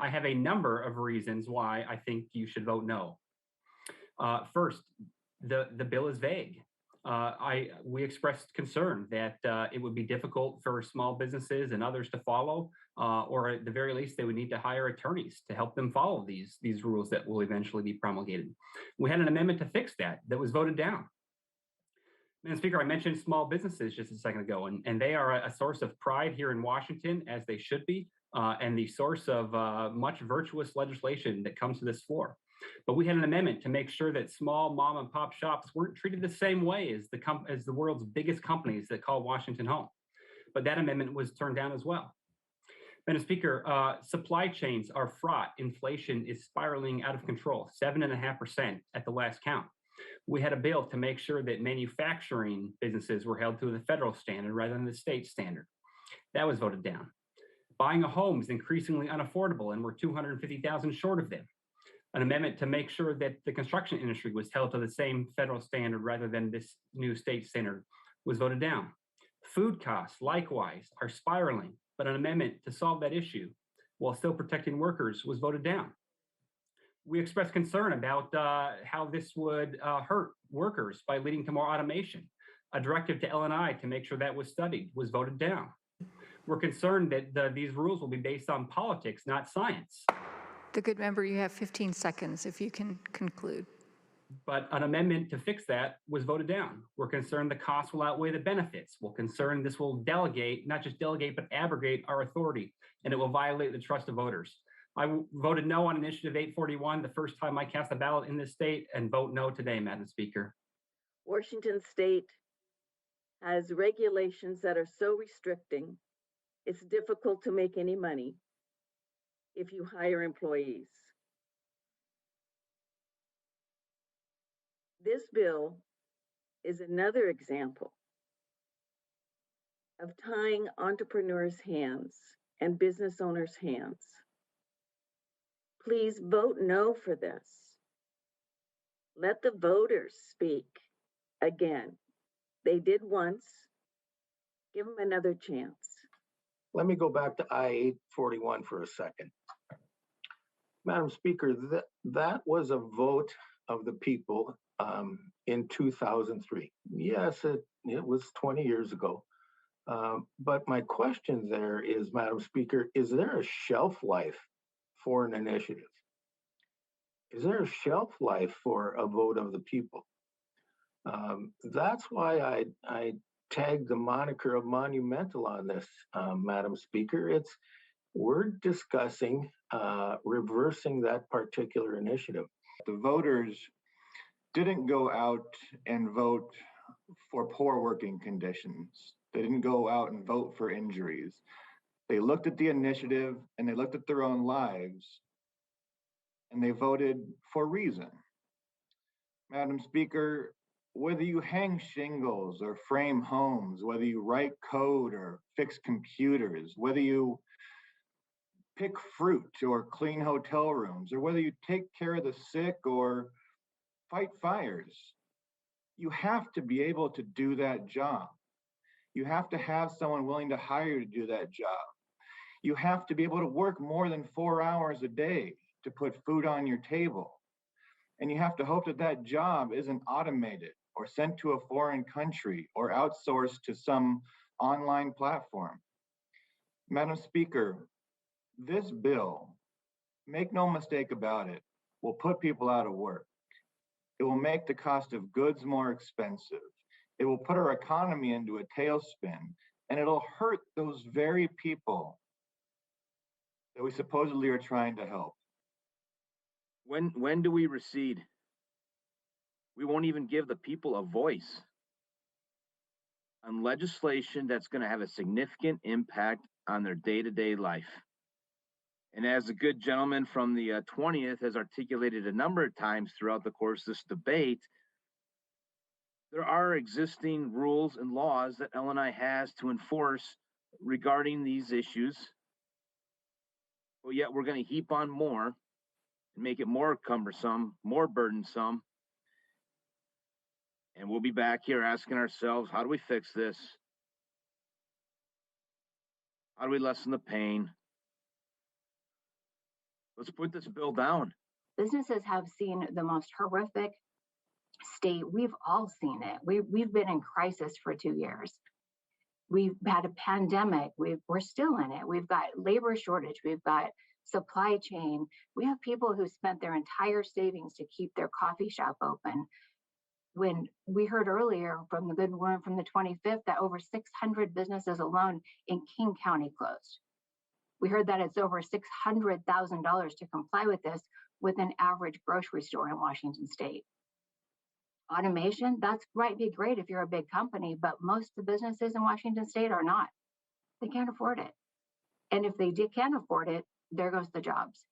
I have a number of reasons why I think you should vote no. First, the bill is vague. We expressed concern that it would be difficult for small businesses and others to follow, or at the very least, they would need to hire attorneys to help them follow these rules that will eventually be promulgated. We had an amendment to fix that was voted down. Madam Speaker, I mentioned small businesses just a second ago, and they are a source of pride here in Washington, as they should be, and the source of much virtuous legislation that comes to this floor. But we had an amendment to make sure that small mom and pop shops weren't treated the same way as the world's biggest companies that call Washington home. But that amendment was turned down as well. Madam Speaker, supply chains are fraught. Inflation is spiraling out of control, 7.5% at the last count. We had a bill to make sure that manufacturing businesses were held to the federal standard rather than the state standard. That was voted down. Buying a home is increasingly unaffordable, and we're 250,000 short of them. An amendment to make sure that the construction industry was held to the same federal standard rather than this new state standard was voted down. Food costs, likewise, are spiraling, but an amendment to solve that issue while still protecting workers was voted down. We expressed concern about how this would hurt workers by leading to more automation. A directive to L&I to make sure that was studied was voted down. We're concerned that these rules will be based on politics, not science. The good member, you have 15 seconds if you can conclude. But an amendment to fix that was voted down. We're concerned the costs will outweigh the benefits. We're concerned this will delegate, not just delegate, but abrogate our authority, and it will violate the trust of voters. I voted no on Initiative 841 the first time I cast a ballot in this state, and vote no today, Madam Speaker. Washington State has regulations that are so restricting, it's difficult to make any money if you hire employees. This bill is another example of tying entrepreneurs' hands and business owners' hands. Please vote no for this. Let the voters speak again. They did once. Give them another chance. Let me go back to I-841 for a second. Madam Speaker, that was a vote of the people in 2003. Yes, it was 20 years ago. But my question there is, Madam Speaker, is there a shelf life for an initiative? Is there a shelf life for a vote of the people? That's why I tagged the moniker of monumental on this, Madam Speaker. We're discussing reversing that particular initiative. The voters didn't go out and vote for poor working conditions. They didn't go out and vote for injuries. They looked at the initiative and they looked at their own lives and they voted for reason. Madam Speaker, whether you hang shingles or frame homes, whether you write code or fix computers, whether you pick fruit or clean hotel rooms, or whether you take care of the sick or fight fires, you have to be able to do that job. You have to have someone willing to hire you to do that job. You have to be able to work more than 4 hours a day to put food on your table. And you have to hope that that job isn't automated or sent to a foreign country or outsourced to some online platform. Madam Speaker, this bill, make no mistake about it, will put people out of work. It will make the cost of goods more expensive. It will put our economy into a tailspin, and it'll hurt those very people that we supposedly are trying to help. When do we recede? We won't even give the people a voice on legislation that's going to have a significant impact on their day-to-day life. And as the good gentleman from the 20th has articulated a number of times throughout the course of this debate, there are existing rules and laws that L&I has to enforce regarding these issues. But yet we're going to heap on more and make it more cumbersome, more burdensome. And we'll be back here asking ourselves, how do we fix this? How do we lessen the pain? Let's put this bill down. Businesses have seen the most horrific state. We've all seen it. We've been in crisis for 2 years. We've had a pandemic. We're still in it. We've got labor shortage. We've got supply chain. We have people who spent their entire savings to keep their coffee shop open. When we heard earlier from the good woman from the 25th that over 600 businesses alone in King County closed. We heard that it's over $600,000 to comply with this with an average grocery store in Washington state. Automation, that's might be great if you're a big company, but most of the businesses in Washington state are not. They can't afford it. And if they can't afford it, there goes the jobs.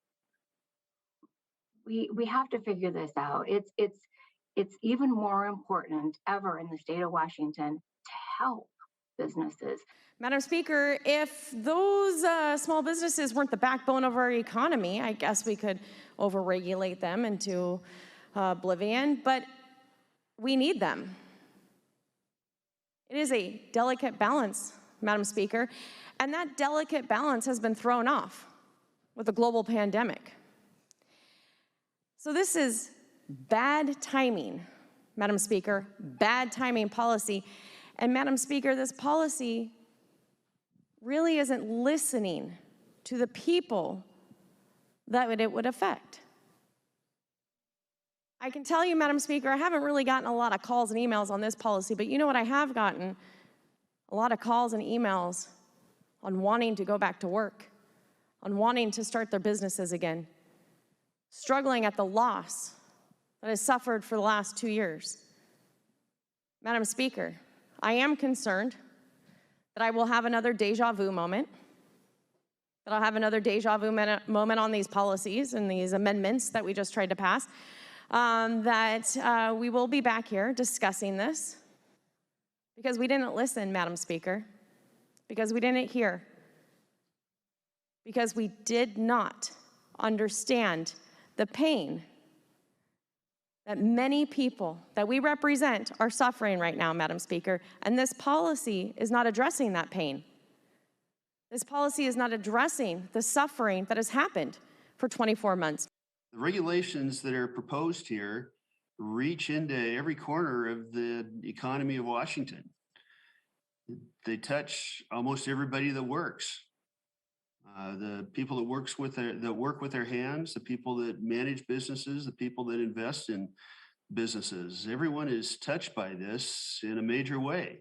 We have to figure this out. It's even more important ever in the state of Washington to help businesses. Madam Speaker, if those small businesses weren't the backbone of our economy, I guess we could overregulate them into oblivion, but we need them. It is a delicate balance, Madam Speaker, and that delicate balance has been thrown off with the global pandemic. So this is bad timing, Madam Speaker, bad timing policy. And Madam Speaker, this policy really isn't listening to the people that it would affect. I can tell you, Madam Speaker, I haven't really gotten a lot of calls and emails on this policy, but you know what I have gotten? A lot of calls and emails on wanting to go back to work, on wanting to start their businesses again, struggling at the loss that has suffered for the last 2 years. Madam Speaker, I am concerned that I will have another deja vu moment, that I'll have another deja vu moment on these policies and these amendments that we just tried to pass, that we will be back here discussing this because we didn't listen, Madam Speaker, because we didn't hear, because we did not understand the pain that many people that we represent are suffering right now, Madam Speaker, and this policy is not addressing that pain. This policy is not addressing the suffering that has happened for 24 months. The regulations that are proposed here reach into every corner of the economy of Washington. They touch almost everybody that works. The people that work with their hands, the people that manage businesses, the people that invest in businesses. Everyone is touched by this in a major way.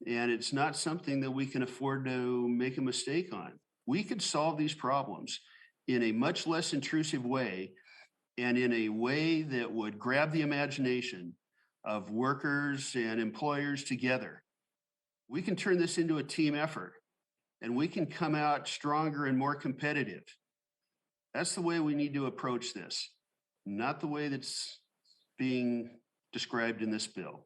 And it's not something that we can afford to make a mistake on. We could solve these problems in a much less intrusive way and in a way that would grab the imagination of workers and employers together. We can turn this into a team effort and we can come out stronger and more competitive. That's the way we need to approach this, not the way that's being described in this bill.